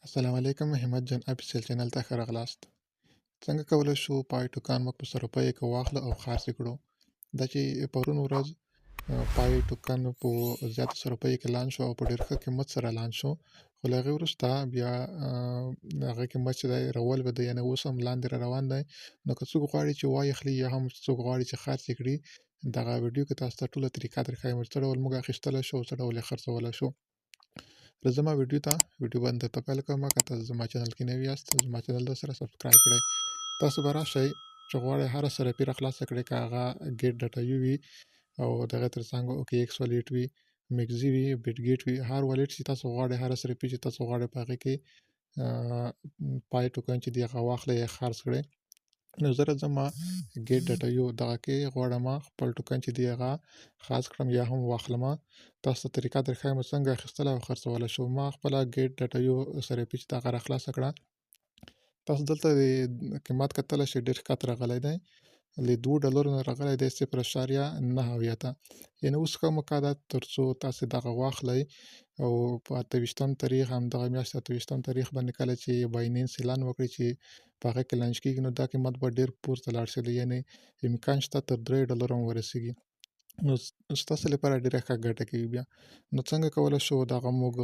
السلام علیکم همت جان افیسیل چینل ته ښه راغلاست. څنګه کولی شو پای ټوکان موږ په 100 روپیو کې واخلو او خرڅ یې کړو. دا چې پرون ورځ پای ټوکان په زیاتو 100 روپیو کې لانچ شو او په ډېر ښه قیمت سره لانچ شو، خو له هغې وروسته بیا هغه قیمت چې دی راولوېده، یعنې اوس هم لاندې را روان دی. نو که څوک غواړي چې وایې اخلي یا هم څوک غواړي چې خرڅ یې کړي، دغه ویډیو کې تاسو ته ټوله طریقه درښایم چې څه ډول موږ اخیستلی شو او څه ډول یې خرڅولی شو. زما ویډیو باندې ته پیل کوم. که تاسو زما چینل کې نوي یاست زما چینل د سره سبسکرایب کړئ. تاسو به راشئ چې غواړئ هره سرپي راخلاصه کړئ، که هغه ګیټ ډاټا یو وي او دغه تر څنګ اوکې ایکس والېټ وي، میکزي وي، بیټ ګیټ وي، هر والېټ چې تاسو غواړئ، هره سرپي چې تاسو غواړئ په هغې کې پای ټوکن چې دی هغه واخلئ یا خرڅ کړئ. نو زه راځم ګیټ ډاټا یو دغه کې غواړم خپل ټوکن چې دی هغه خرڅ کړم یا هم واخلمه. تاسو ته طریقه درښایم څنګه اخیستلی او خرڅولی شو. ما خپله ګیټ ډاټا یو سرپي چې دغه راخلاصه کړه. تاسو دلته د قیمت کتلی شئ، ډېر ښکته راغلی دی، له $2 نه راغلی دی 0.9 یعنې اوس ښه موقع ده تر څو تاسې دغه واخلئ او په 28 تاریخ همدغه میاشتې 28 تاریخ باندې کله چې بایننس اعلان وکړي چې په هغه کې لانچ کېږي، نو دا قیمت به ډېر پورته لاړ شي، یعنې امکان شته تر $3 هم ورسېږي. نو ستاسو لپاره ډېره ښه ګټه کوي. بیا نو څنګه کولی شو دغه موږ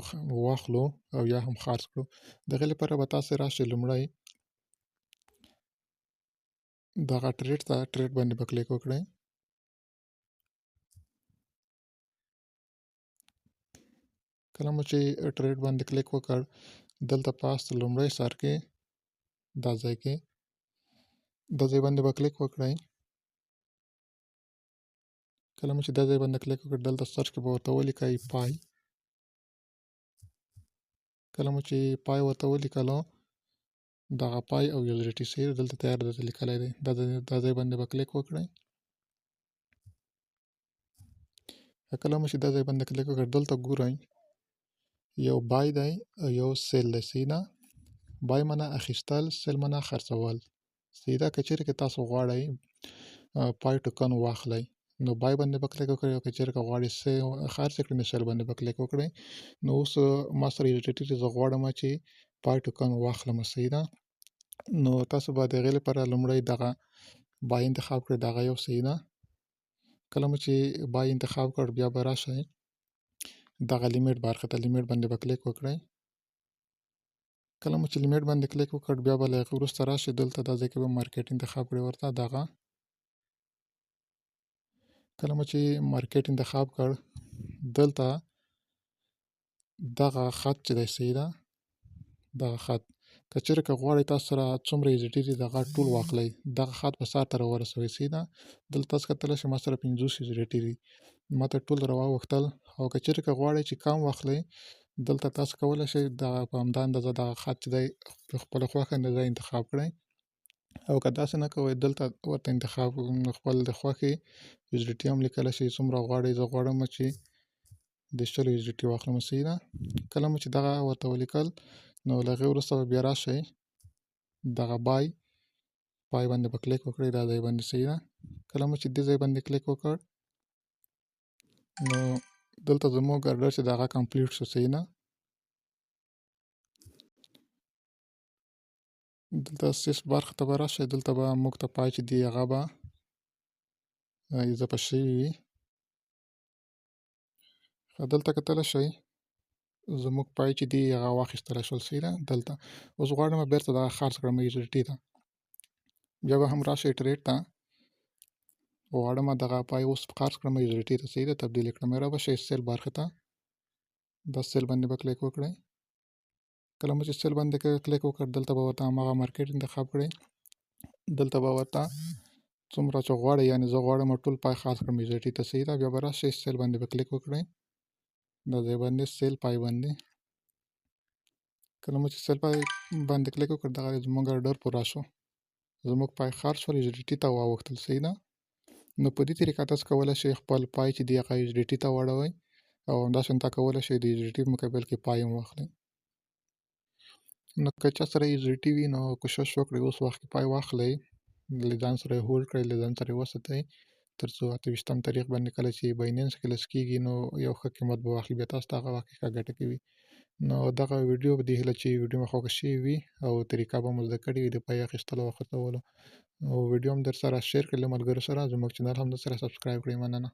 واخلو او یا هم خرڅ کړو. د هغې لپاره به تاسې راشئ، لومړی دغه ټریډ باندې به کلیک وکړئ. کله مو چې ټریډ باندې کلیک وکړ، دلته پاس لومړی سر کې دا ځای کې دا ځای باندې به کلیک وکړئ. کله مو چې دا ځای باندې کلیک وکړ، دلته سرچ کې به ورته ولیکئ پای. کله مو چې پای ورته ولیکلو، دغه پای او USDT سیر دلته تیار درته لیکلی دی. دا ځای باندې به کلیک وکړئ. کله مو چې دا ځای باندې کلیک وکړ، دلته ګورئ یو بای دی او یو سیل دی. صحیح ده؟ بای معنا اخیستل، سیل معنا خرڅول. صحیح ده؟ که چېرې که تاسو غواړئ پای ټوکن واخلئ، نو بای باندې به کلیک وکړئ، او که چېرې که غواړئ خرڅ کړئ، نو سیل باندې به کلیک وکړئ. نو اوس ما سره USDT دی، زه غواړم چې پای ټوکن واخلم. صحیح ده؟ نو تاسو به د هغې لپاره لومړی دغه بای انتخاب کړئ، دغه یو. صحیح ده؟ کله مو چې بای انتخاب کړ، بیا به راشئ دغه لیمیټ برخې ته، لیمیټ باندې به کلیک وکړئ. کله مو چې لیمیټ باندې کلیک وکړ، بیا به له هغې وروسته راشئ، دلته دا ځای کې به مارکیټ انتخاب کړئ ورته دغه. کله مو چې مارکیټ انتخاب کړ، دلته دغه خط چې دی، صحیح ده؟ دغه خط که چېرې که غواړئ تاسو سره څومره USDT دي دغه ټول واخلئ، دغه خط به سر ته راورسوئ. صحیح ده؟ دلته تاسو کتلی شئ ما سره 50 USDT دي، ما ته ټول راواوښتل. او که چېرې که غواړئ چې کم واخلئ، دلته تاسو کولی شئ دغه په همدا اندازه دغه خط چې دی په خپله خوښه اندازه انتخاب کړئ. او که داسې نه کوئ، دلته ورته انتخاب خپل د خوښې USDT هم لیکلی شئ، څومره غواړئ. زه غواړم چې د 100 USDT واخلم. صحیح ده؟ کله مو چې دغه ورته ولیکل، نو له هغې وروسته به بیا راشئ دغه پای باندې به کلیک وکړئ، دا ځای باندې. صحیح ده؟ کله مو چې دې ځای باندې کلیک وکړ، نو دلته زموږ ارډر چې د هغه کمپلیټ شو. صحیح ده؟ دلته سیس برخې ته به راشئ، دلته به موږ ته پای چې دی هغه به اضافه شوي وي. دلته کتلی شئ زموږ پای چې دی هغه واخیستلی شول. صحیح ده؟ دلته اوس غواړم بېرته دغه خرڅ کړم USDT ته. بیا به هم راشئ ټریډ ته، غواړم دغه پای اوس خرڅ کړم USDT ته. صحیح ده؟ تبدیل یې کړم. را به شئ سیل برخې ته، دا سیل باندې به کلیک وکړئ. کله مو چې سیل باندې کلیک وکړ، دلته به ورته هماغه مارکیټ انتخاب کړئ. دلته به ورته څومره چې غواړئ، یعنې زه غواړم ټول پای خرڅ کړم USDT ته. صحیح ده؟ بیا به راشئ سیل باندې به کلیک وکړئ، دا ځای باندې سیل پای باندې. کله مو چې سیل پای باندې کلیک وکړ، دغه زموږ ارډر پوره شو، زموږ پای خرڅ شول، USDT ته واوښتل. صحیح ده؟ نو په دې طریقه تاسو کولی شئ خپل پای چې دی هغه USDT ته واړوئ، او همداشانته کولی شئ د USDT په مقابل کې پای هم واخلئ. نو که چا سره USDT وي، نو کوشش وکړئ اوس وخت کې پای واخلئ، له ځان سره یې هولډ کړئ، له ځان سره یې وساتئ، تر څو 28 تاریخ باندې کله چې بایننس کې لس کېږي، نو یو ښه قیمت به واخلي. بیا تاسو ته هغه وخت کې ښه ګټه کوي. نو دغه ویډیو په دې هیله چې ویډیو مو خوښه شوې وي او طریقه به مو زده کړې وي د پای اخیستلو او خرڅولو. او ویډیو هم درسره شیر کړئ له ملګرو سره. زموږ چینل هم درسره سبسکرایب کړئ. مننه.